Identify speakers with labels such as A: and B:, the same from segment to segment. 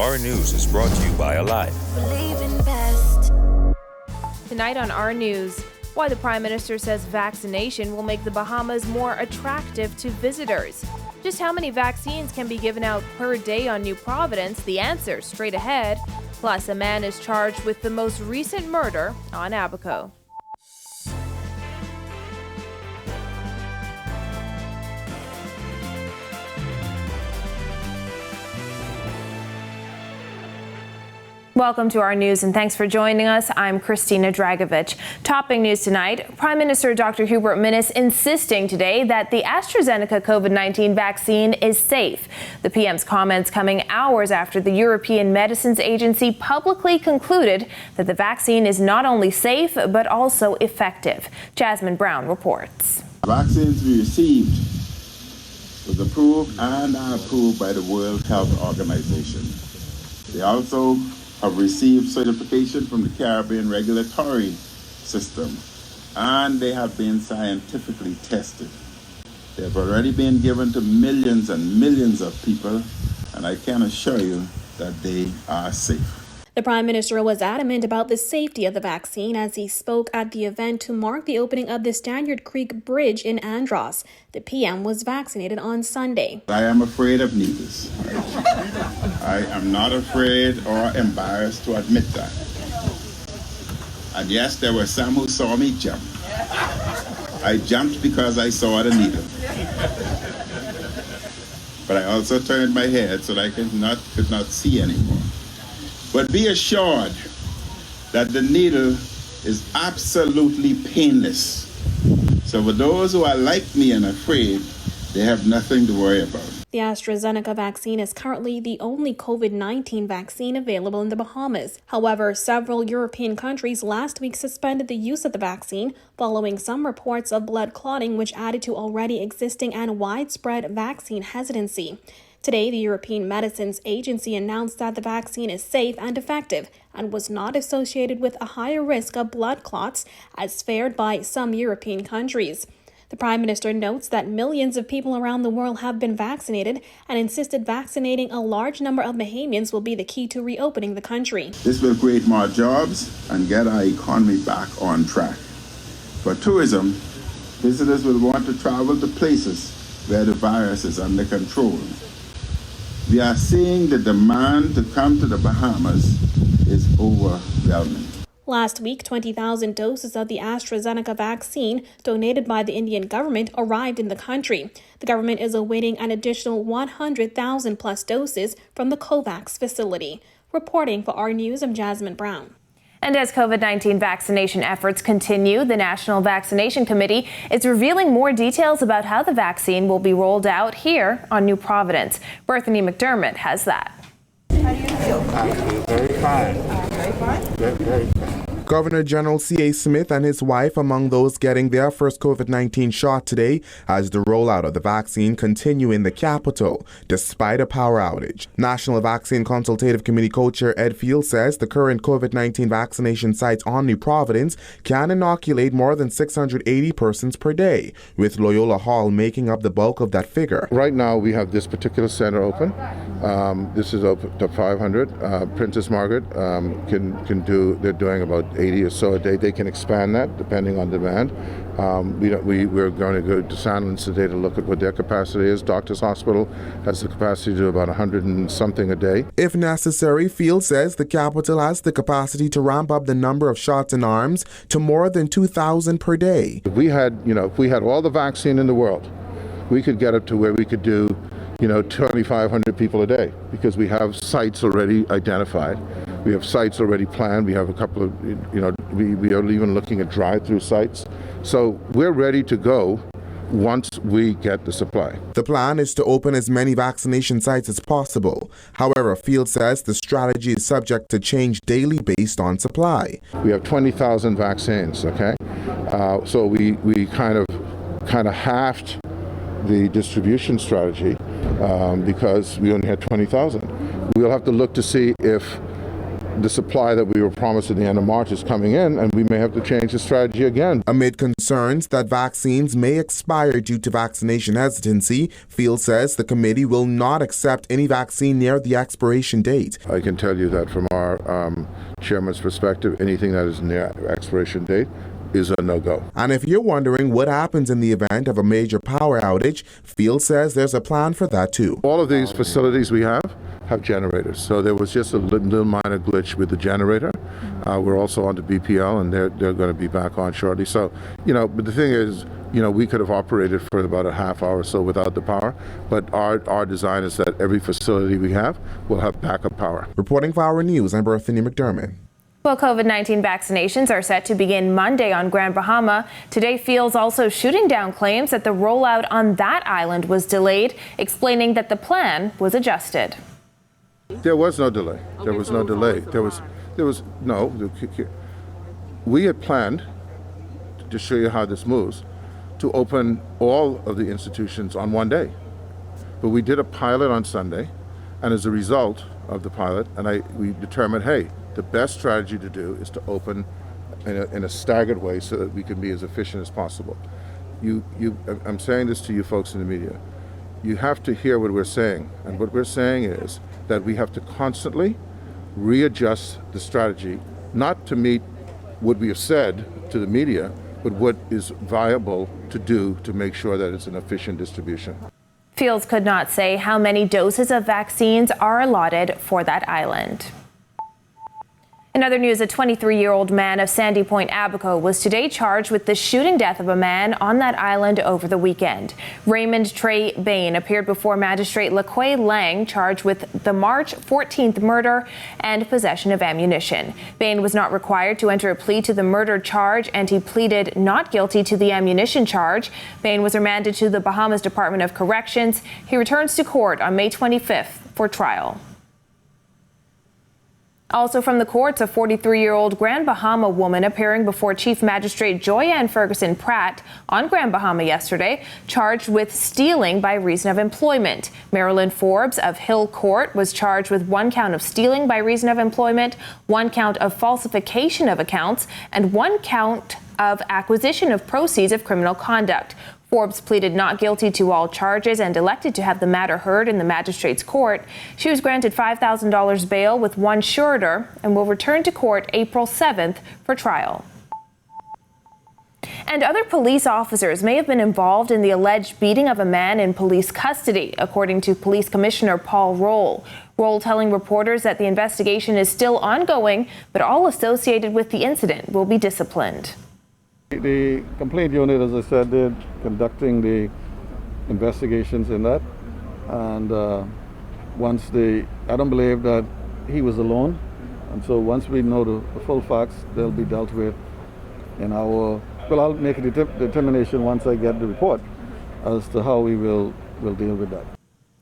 A: Our News is brought to you by Alive.
B: Tonight on Our News, why the Prime Minister says vaccination will make the Bahamas more attractive to visitors. Just how many vaccines can be given out per day on New Providence? The answer straight ahead. Plus, a man is charged with the most recent murder on Abaco. Welcome to Our News and thanks for joining us. I'm Christina Dragovich. Topping news tonight, Prime Minister Dr. Hubert Minnis insisting today that the AstraZeneca COVID-19 vaccine is safe. The PM's comments coming hours after the European Medicines Agency publicly concluded that the vaccine is not only safe but also effective. Jasmine Brown reports.
C: Vaccines we received was approved and are approved by the World Health Organization. They also have received certification from the Caribbean regulatory system, and they have been scientifically tested. They have already been given to millions and millions of people, and I can assure you that they are safe.
D: The Prime Minister was adamant about the safety of the vaccine as he spoke at the event to mark the opening of the Standard Creek Bridge in Andros. The PM was vaccinated on Sunday.
C: I am afraid of needles. I am not afraid or embarrassed to admit that. And yes, there were some who saw me jump. I jumped because I saw the needle. But I also turned my head so that I could not see anymore. But be assured that the needle is absolutely painless. So for those who are like me and afraid, they have nothing to worry about.
D: The AstraZeneca vaccine is currently the only COVID-19 vaccine available in the Bahamas. However, several European countries last week suspended the use of the vaccine following some reports of blood clotting, which added to already existing and widespread vaccine hesitancy. Today, the European Medicines Agency announced that the vaccine is safe and effective and was not associated with a higher risk of blood clots as feared by some European countries. The Prime Minister notes that millions of people around the world have been vaccinated and insisted vaccinating a large number of Bahamians will be the key to reopening the country.
C: This will create more jobs and get our economy back on track. For tourism, visitors will want to travel to places where the virus is under control. We are seeing the demand to come to the Bahamas is overwhelming.
D: Last week, 20,000 doses of the AstraZeneca vaccine donated by the Indian government arrived in the country. The government is awaiting an additional 100,000 plus doses from the COVAX facility. Reporting for Our News, I'm Jasmine Brown.
B: And as COVID-19 vaccination efforts continue, the National Vaccination Committee is revealing more details about how the vaccine will be rolled out here on New Providence. Berthany McDermott has that.
E: How do you feel? I feel very fine. Very fine? Very fine.
F: Governor General C.A. Smith and his wife among those getting their first COVID-19 shot today as the rollout of the vaccine continue in the capital despite a power outage. National Vaccine Consultative Committee co-chair Ed Field says the current COVID-19 vaccination sites on New Providence can inoculate more than 680 persons per day, with Loyola Hall making up the bulk of that figure.
G: Right now we have this particular center open. This is open to 500. Princess Margaret they're doing about 80 or so a day. They can expand that depending on demand. We're going to go to Sandlands today to look at what their capacity is. Doctors Hospital has the capacity to do about 100 and something a day.
F: If necessary, Field says the capital has the capacity to ramp up the number of shots in arms to more than 2,000 per day.
G: If we had all the vaccine in the world, we could get it to where we could do 2,500 people a day, because we have sites already identified. We have sites already planned. We have a couple of, we are even looking at drive-through sites. So we're ready to go once we get the supply.
F: The plan is to open as many vaccination sites as possible. However, Field says the strategy is subject to change daily based on supply.
G: We have 20,000 vaccines, okay? So we kind of halved the distribution strategy because we only had 20,000. We'll have to look to see if the supply that we were promised at the end of March is coming in, and we may have to change the strategy again.
F: Amid concerns that vaccines may expire due to vaccination hesitancy, Fields says the committee will not accept any vaccine near the expiration date.
G: I can tell you that from our chairman's perspective, anything that is near expiration date is a no-go.
F: And if you're wondering what happens in the event of a major power outage, Fields says there's a plan for that too.
G: All of these facilities we have generators. So there was just a little minor glitch with the generator. We're also on to BPL, and they're going to be back on shortly. So, but the thing is, we could have operated for about a half hour or so without the power, but our design is that every facility we have will have backup power.
F: Reporting for Our News, I'm Berthany McDermott.
B: Well, COVID-19 vaccinations are set to begin Monday on Grand Bahama. Today, Fields also shooting down claims that the rollout on that island was delayed, explaining that the plan was adjusted.
G: There was no delay. There was no delay. There was no. We had planned, to show you how this moves, to open all of the institutions on one day. But we did a pilot on Sunday, and as a result of the pilot, we determined, hey, the best strategy to do is to open in a staggered way so that we can be as efficient as possible. I'm saying this to you folks in the media. You have to hear what we're saying, and what we're saying is that we have to constantly readjust the strategy, not to meet what we have said to the media, but what is viable to do to make sure that it's an efficient distribution.
B: Fields could not say how many doses of vaccines are allotted for that island. In other news, a 23-year-old man of Sandy Point, Abaco, was today charged with the shooting death of a man on that island over the weekend. Raymond Trey Bain appeared before Magistrate LaQuay Lang, charged with the March 14th murder and possession of ammunition. Bain was not required to enter a plea to the murder charge, and he pleaded not guilty to the ammunition charge. Bain was remanded to the Bahamas Department of Corrections. He returns to court on May 25th for trial. Also from the courts, a 43-year-old Grand Bahama woman appearing before Chief Magistrate Joyanne Ferguson Pratt on Grand Bahama yesterday, charged with stealing by reason of employment. Marilyn Forbes of Hill Court was charged with 1 count of stealing by reason of employment, 1 count of falsification of accounts, and 1 count of acquisition of proceeds of criminal conduct. Forbes pleaded not guilty to all charges and elected to have the matter heard in the magistrate's court. She was granted $5,000 bail with 1 suretor and will return to court April 7th for trial. And other police officers may have been involved in the alleged beating of a man in police custody, according to Police Commissioner Paul Roll. Roll telling reporters that the investigation is still ongoing, but all associated with the incident will be disciplined.
H: The complaint unit, as I said, they're conducting the investigations in that, and I don't believe that he was alone, and so once we know the full facts, they'll be dealt with in our. Well, I'll make a determination once I get the report as to how we will deal with that.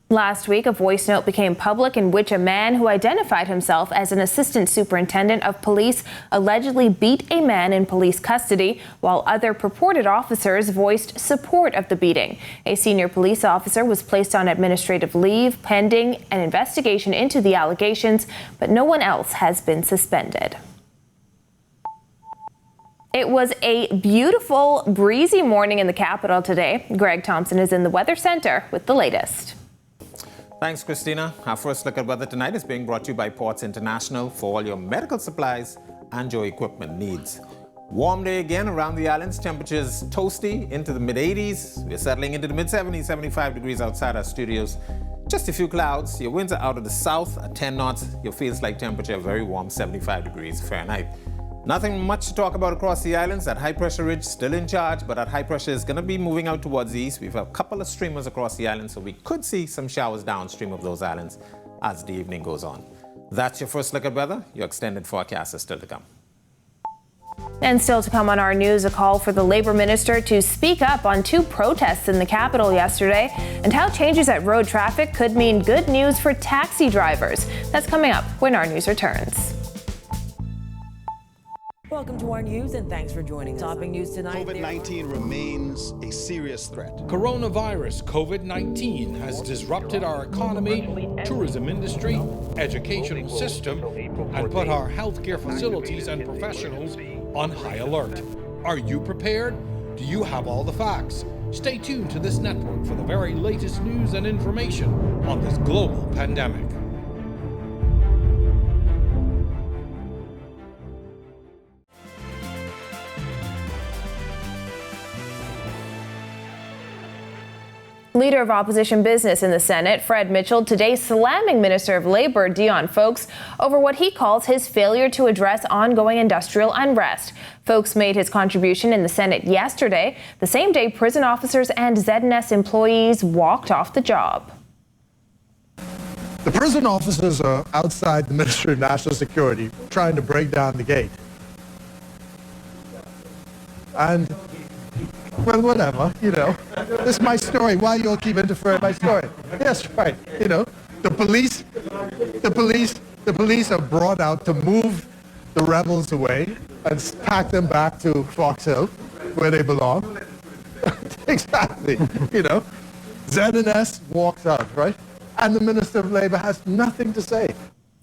B: Last week, a voice note became public in which a man who identified himself as an assistant superintendent of police allegedly beat a man in police custody, while other purported officers voiced support of the beating. A senior police officer was placed on administrative leave pending an investigation into the allegations, but no one else has been suspended. It was a beautiful, breezy morning in the capital today. Greg Thompson is in the Weather Center with the latest.
I: Thanks, Christina. Our first look at weather tonight is being brought to you by Ports International for all your medical supplies and your equipment needs. Warm day again around the islands. Temperatures toasty into the mid-80s. We're settling into the mid-70s, 75 degrees outside our studios. Just a few clouds. Your winds are out of the south at 10 knots. Your feels like temperature very warm, 75 degrees Fahrenheit. Nothing much to talk about across the islands. That high pressure ridge still in charge, but that high pressure is going to be moving out towards the east. We've a couple of streamers across the island, so we could see some showers downstream of those islands as the evening goes on. That's your first look at weather. Your extended forecast is still to come.
B: And still to come on our news, a call for the Labor Minister to speak up on 2 protests in the capital yesterday, and how changes at road traffic could mean good news for taxi drivers. That's coming up when our news returns.
J: Welcome to our news and thanks for joining us. Topping news tonight.
K: COVID-19 remains a serious threat.
L: Coronavirus COVID-19 has disrupted our economy, tourism industry, educational system, and put our healthcare facilities and professionals on high alert. Are you prepared? Do you have all the facts? Stay tuned to this network for the very latest news and information on this global pandemic.
B: Leader of opposition business in the Senate, Fred Mitchell, today slamming Minister of Labor Dion Fowkes over what he calls his failure to address ongoing industrial unrest. Fowkes made his contribution in the Senate yesterday, the same day prison officers and ZNS employees walked off the job.
M: The prison officers are outside the Ministry of National Security trying to break down the gate. And well, whatever, This is my story. Why you all keep interfering in my story? Yes, right. The police are brought out to move the rebels away and pack them back to Fox Hill, where they belong. Exactly. ZNS walks out, right? And the Minister of Labor has nothing to say.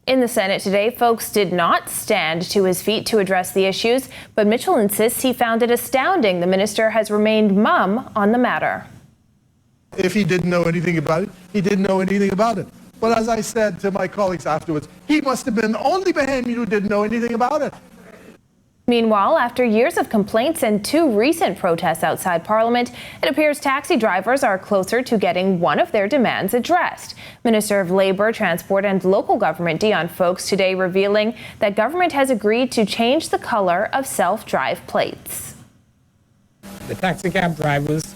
B: In the Senate today, Fowkes did not stand to his feet to address the issues, but Mitchell insists he found it astounding the minister has remained mum on the matter.
M: If he didn't know anything about it, he didn't know anything about it. But as I said to my colleagues afterwards, he must have been the only Bahamian who didn't know anything about it.
B: Meanwhile, after years of complaints and 2 recent protests outside Parliament, it appears taxi drivers are closer to getting one of their demands addressed. Minister of Labour, Transport and Local Government Dion Fowkes today revealing that government has agreed to change the colour of self-drive plates.
N: The taxi cab drivers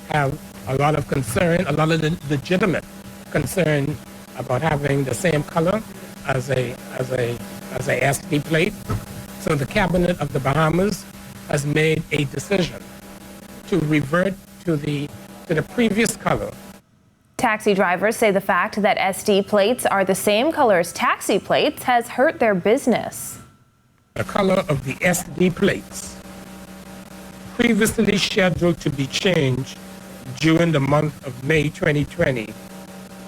N: have a lot of concern, a lot of legitimate concern about having the same colour as a SD plate. So the Cabinet of the Bahamas has made a decision to revert to the previous color.
B: Taxi drivers say the fact that SD plates are the same color as taxi plates has hurt their business.
N: The color of the SD plates, previously scheduled to be changed during the month of May 2020,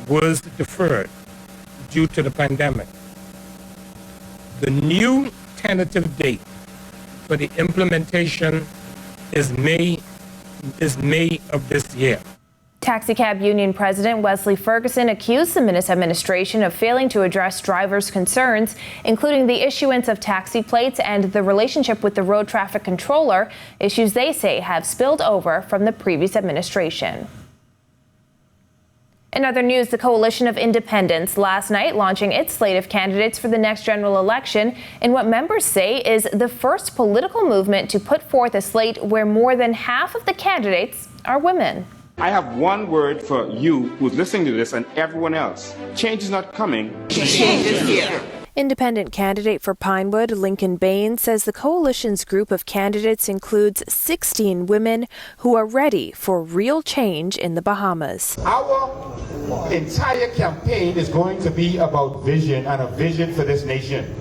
N: was deferred due to the pandemic. The new tentative date for the implementation is May of this year.
B: Taxicab Union President Wesley Ferguson accused the Minnis administration of failing to address drivers' concerns, including the issuance of taxi plates and the relationship with the road traffic controller, issues they say have spilled over from the previous administration. In other news, the Coalition of Independents last night launching its slate of candidates for the next general election in what members say is the first political movement to put forth a slate where more than half of the candidates are women.
O: I have one word for you who's listening to this and everyone else. Change is not coming. Change is here.
B: Independent candidate for Pinewood, Lincoln Bain, says the coalition's group of candidates includes 16 women who are ready for real change in the Bahamas.
P: Our entire campaign is going to be about vision and a vision for this nation.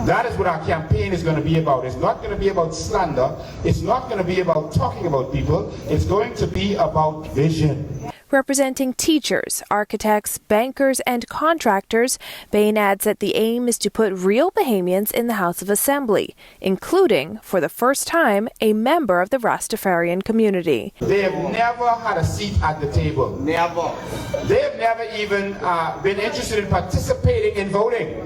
P: That is what our campaign is going to be about. It's not going to be about slander. It's not going to be about talking about people. It's going to be about vision.
B: Representing teachers, architects, bankers, and contractors, Bain adds that the aim is to put real Bahamians in the House of Assembly, including, for the first time, a member of the Rastafarian community.
P: They have never had a seat at the table. Never. They have never even been interested in participating in voting.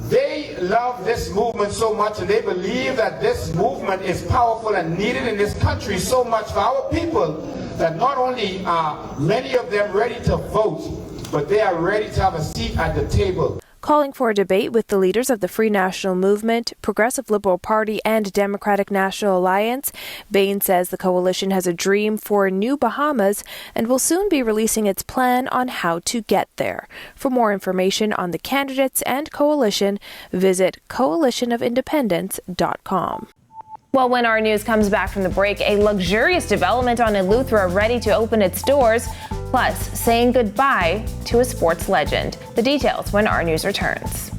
P: They love this movement so much, and they believe that this movement is powerful and needed in this country so much for our people, that not only are many of them ready to vote, but they are ready to have a seat at the table.
B: Calling for a debate with the leaders of the Free National Movement, Progressive Liberal Party, and Democratic National Alliance, Bain says the coalition has a dream for a new Bahamas and will soon be releasing its plan on how to get there. For more information on the candidates and coalition, visit coalitionofindependents.com. Well, when our news comes back from the break, a luxurious development on Eleuthera ready to open its doors, plus saying goodbye to a sports legend. The details when our news returns.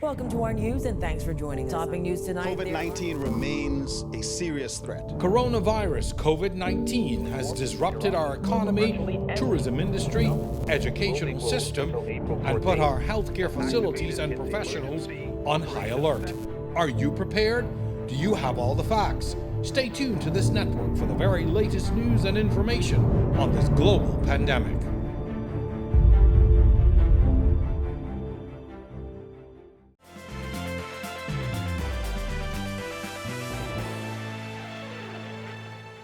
J: Welcome to our news and thanks for joining us. Topping news tonight.
K: COVID-19 remains a serious threat.
L: Coronavirus COVID-19 has disrupted our economy, tourism industry, educational system, and put our healthcare facilities and professionals on high alert. Are you prepared? Do you have all the facts? Stay tuned to this network for the very latest news and information on this global pandemic.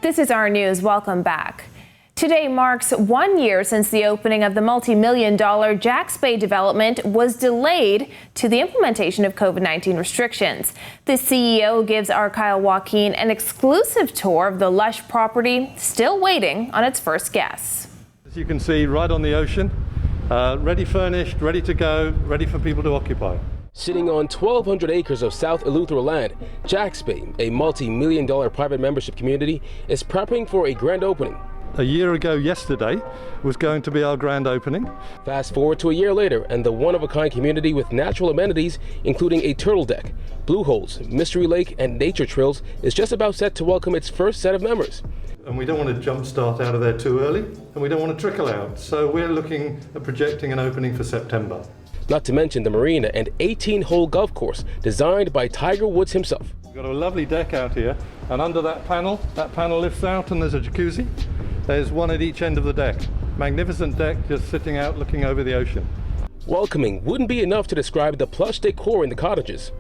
B: This is our news. Welcome back. Today marks 1 year since the opening of the multi-million-dollar Jack's Bay development was delayed to the implementation of COVID-19 restrictions. The CEO gives our Kyle Joaquin an exclusive tour of the lush property, still waiting on its first guests.
Q: As you can see, right on the ocean, ready furnished, ready to go, ready for people to occupy.
R: Sitting on 1,200 acres of South Eleuthera land, Jack's Bay, a multi-million-dollar private membership community, is prepping for a grand opening.
Q: A year ago yesterday was going to be our grand opening.
R: Fast forward to a year later, and the one-of-a-kind community with natural amenities, including a turtle deck, blue holes, mystery lake, and nature trails, is just about set to welcome its first set of members.
Q: And we don't want to jumpstart out of there too early, and we don't want to trickle out. So we're looking at projecting an opening for September.
R: Not to mention the marina and 18-hole golf course designed by Tiger Woods himself.
Q: We've got a lovely deck out here, and under that panel lifts out and there's a jacuzzi. There's one at each end of the deck. Magnificent deck just sitting out looking over the ocean.
R: Welcoming wouldn't be enough to describe the plush decor in the cottages.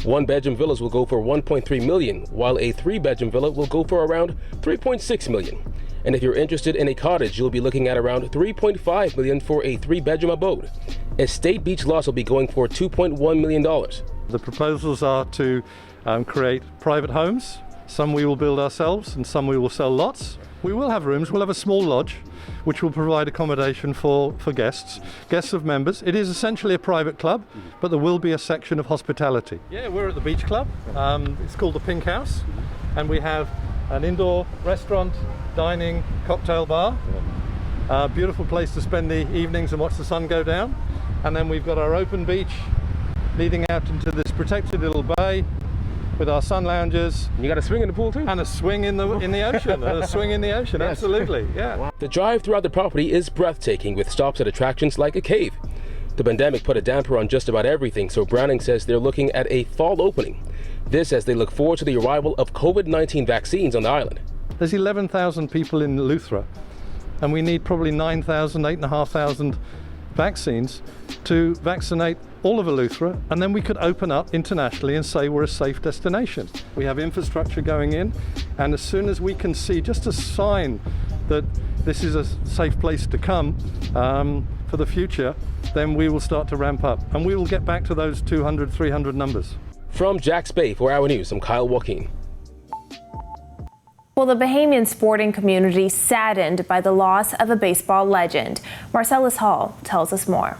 R: One-bedroom villas will go for $1.3 million, while a three-bedroom villa will go for around $3.6 million. And if you're interested in a cottage, you'll be looking at around $3.5 million for a three-bedroom abode. Estate beach lots will be going for $2.1 million.
Q: The proposals are to create private homes. Some we will build ourselves and some we will sell lots. We will have rooms. We'll have a small lodge which will provide accommodation for guests of members. It is essentially a private club, but there will be a section of hospitality. Yeah, we're at the beach club. It's called the Pink House, and we have an indoor restaurant, dining, cocktail bar. Beautiful place to spend the evenings and watch the sun go down. And then we've got our open beach leading out into this protected little bay with our sun loungers.
R: You got a swing in the pool too?
Q: And a swing in the ocean. And a swing in the ocean, yes. Absolutely, yeah.
R: The drive throughout the property is breathtaking, with stops at attractions like a cave. The pandemic put a damper on just about everything, so Browning says they're looking at a fall opening. This as they look forward to the arrival of COVID-19 vaccines on the island.
Q: There's 11,000 people in Eleuthera, and we need probably 9,000, 8,500 vaccines to vaccinate all of Eleuthera, and then we could open up internationally and say we're a safe destination. We have infrastructure going in, and as soon as we can see just a sign that this is a safe place to come for the future, then we will start to ramp up, and we will get back to those 200, 300 numbers.
R: From Jack's Bay for Our News, I'm Kyle Joaquin.
B: Well, the Bahamian sporting community saddened by the loss of a baseball legend. Marcellus Hall tells us more.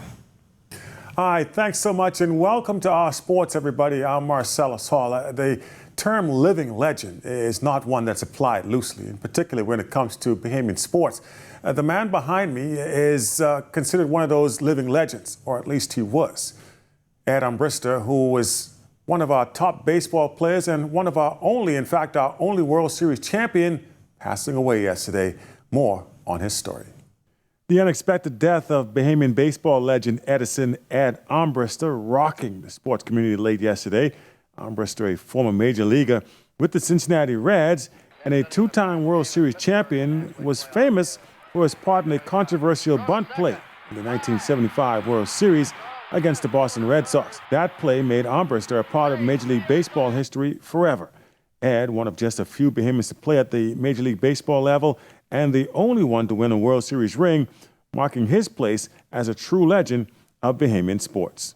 S: All right, thanks so much and welcome to Our Sports, everybody. I'm Marcellus Hall. The term living legend is not one that's applied loosely, and particularly when it comes to Bahamian sports. The man behind me is considered one of those living legends, or at least he was. Ed Umbrister, who was one of our top baseball players and one of our only, in fact, our only World Series champion, passing away yesterday. More on his story. The unexpected death of Bahamian baseball legend Ed Umbrister rocking the sports community late yesterday. Umbrister, a former major leaguer with the Cincinnati Reds and a two-time World Series champion, was famous for his part in a controversial bunt play in the 1975 World Series against the Boston Red Sox. That play made Umbrister a part of Major League Baseball history forever. Ed, one of just a few Bahamians to play at the Major League Baseball level and the only one to win a World Series ring, marking his place as a true legend of Bahamian sports.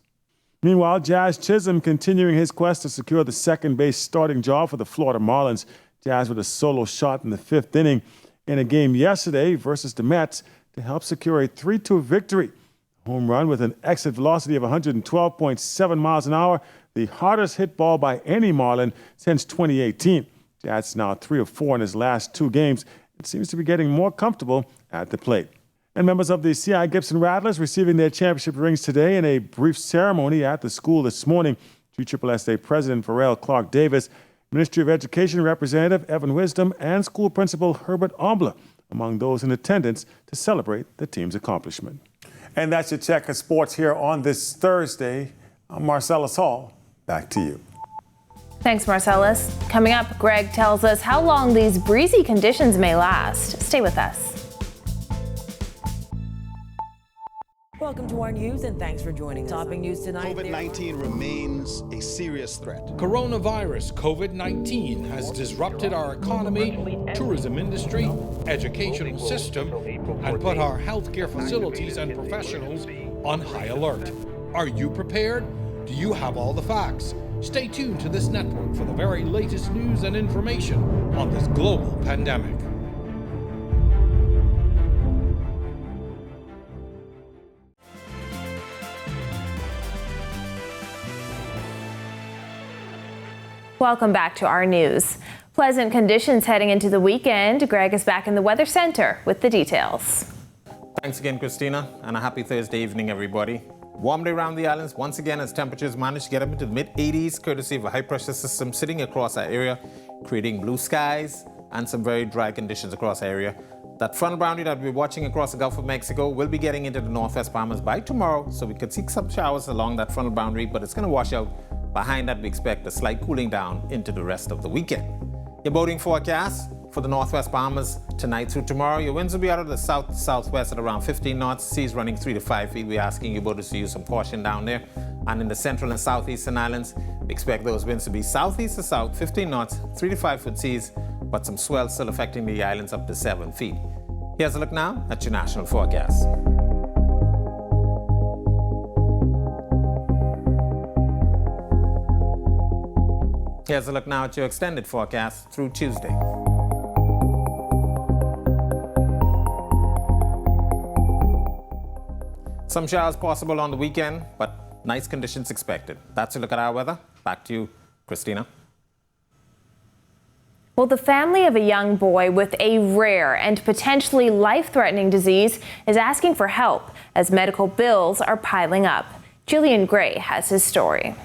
S: Meanwhile, Jazz Chisholm continuing his quest to secure the second base starting job for the Florida Marlins. Jazz with a solo shot in the fifth inning in a game yesterday versus the Mets to help secure a 3-2 victory. Home run with an exit velocity of 112.7 miles an hour, the hardest hit ball by any Marlin since 2018. Jazz now 3 of 4 in his last two games. It seems to be getting more comfortable at the plate. And members of the C.I. Gibson Rattlers receiving their championship rings today in a brief ceremony at the school this morning. GSSA President Pharrell Clark Davis, Ministry of Education Representative Evan Wisdom, and School Principal Herbert Ombla among those in attendance to celebrate the team's accomplishment. And that's your check of sports here on this Thursday. I'm Marcellus Hall. Back to you.
B: Thanks, Marcellus. Coming up, Greg tells us how long these breezy conditions may last. Stay with us.
J: Welcome to our news and thanks for joining us. Topping news tonight.
K: COVID-19 remains a serious threat.
L: Coronavirus COVID-19 has disrupted our economy, tourism industry, educational system, and put our healthcare facilities and professionals on high alert. Are you prepared? Do you have all the facts? Stay tuned to this network for the very latest news and information on this global pandemic.
B: Welcome back to our news. Pleasant conditions heading into the weekend. Greg is back in the Weather Center with the details.
I: Thanks again, Christina, and a happy Thursday evening, everybody. Warm day around the islands once again as temperatures manage to get up into the mid-80s, courtesy of a high-pressure system sitting across our area, creating blue skies and some very dry conditions across our area. That frontal boundary that we're watching across the Gulf of Mexico will be getting into the northwest Bahamas by tomorrow, so we could see some showers along that frontal boundary, but it's going to wash out. Behind that, we expect a slight cooling down into the rest of the weekend. Your boating forecast for the northwest Bahamas tonight through tomorrow. Your winds will be out of the south-southwest at around 15 knots. Seas running 3 to 5 feet. We're asking you boaters to use some caution down there. And in the central and southeastern islands, we expect those winds to be southeast to south, 15 knots, 3 to 5 foot seas, but some swell still affecting the islands up to 7 feet. Here's a look now at your national forecast. Here's a look now at your extended forecast through Tuesday. Some showers possible on the weekend, but nice conditions expected. That's a look at our weather. Back to you, Christina.
B: Well, the family of a young boy with a rare and potentially life-threatening disease is asking for help as medical bills are piling up. Jillian Gray has his story.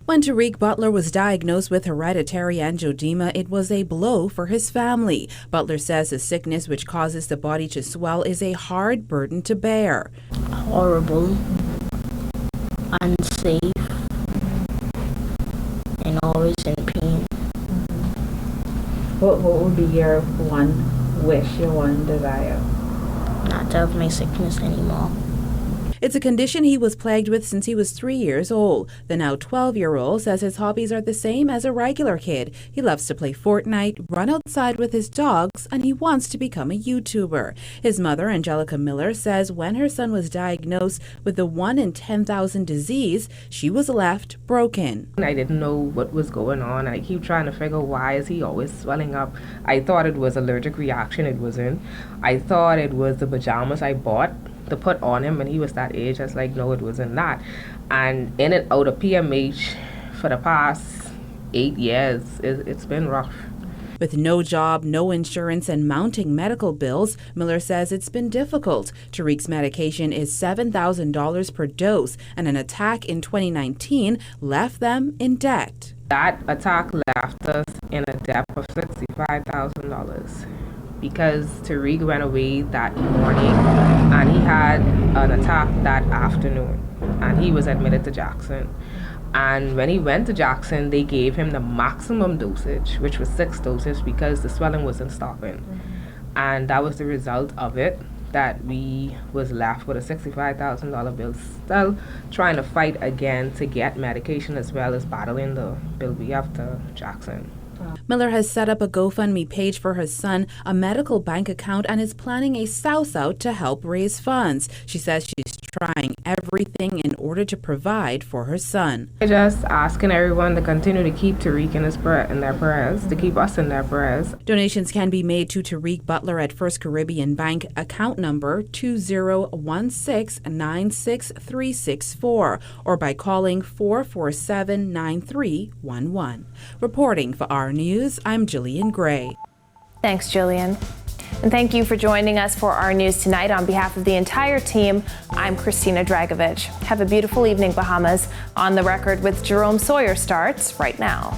T: When Tariq Butler was diagnosed with hereditary angioedema, it was a blow for his family. Butler says the sickness, which causes the body to swell, is a hard burden to bear.
U: Horrible, unsafe, and always in pain.
V: What would be your one wish, your one desire?
U: Not to have my sickness anymore.
T: It's a condition he was plagued with since he was 3 years old. The now 12-year-old says his hobbies are the same as a regular kid. He loves to play Fortnite, run outside with his dogs, and he wants to become a YouTuber. His mother, Angelica Miller, says when her son was diagnosed with the 1 in 10,000 disease, she was left broken.
W: I didn't know what was going on. I keep trying to figure why is he always swelling up. I thought it was allergic reaction. It wasn't. I thought it was the pajamas I bought to put on him when he was that age. I was like, no, it wasn't that. And in and out of PMH for the past 8 years, it's been rough.
T: With no job, no insurance, and mounting medical bills, Miller says it's been difficult. Tariq's medication is $7,000 per dose, and an attack in 2019 left them in debt.
W: That attack left us in a debt of $65,000. Because Tariq went away that morning and he had an attack that afternoon and he was admitted to Jackson. And when he went to Jackson, they gave him the maximum dosage, which was 6 doses because the swelling wasn't stopping. And that was the result of it, that we was left with a $65,000 bill, still trying to fight again to get medication as well as battling the bill we have to Jackson.
T: Miller has set up a GoFundMe page for her son, a medical bank account, and is planning a South Out to help raise funds. She says she's trying everything in order to provide for her son.
W: I'm just asking everyone to continue to keep Tariq in their prayers, to keep us in their prayers.
T: Donations can be made to Tariq Butler at First Caribbean Bank, account number 2016963364, or by calling 447-9311. Reporting for our news, I'm Jillian Gray.
B: Thanks, Jillian. And thank you for joining us for our news tonight. On behalf of the entire team, I'm Christina Dragovich. Have a beautiful evening, Bahamas. On the Record with Jerome Sawyer starts right now.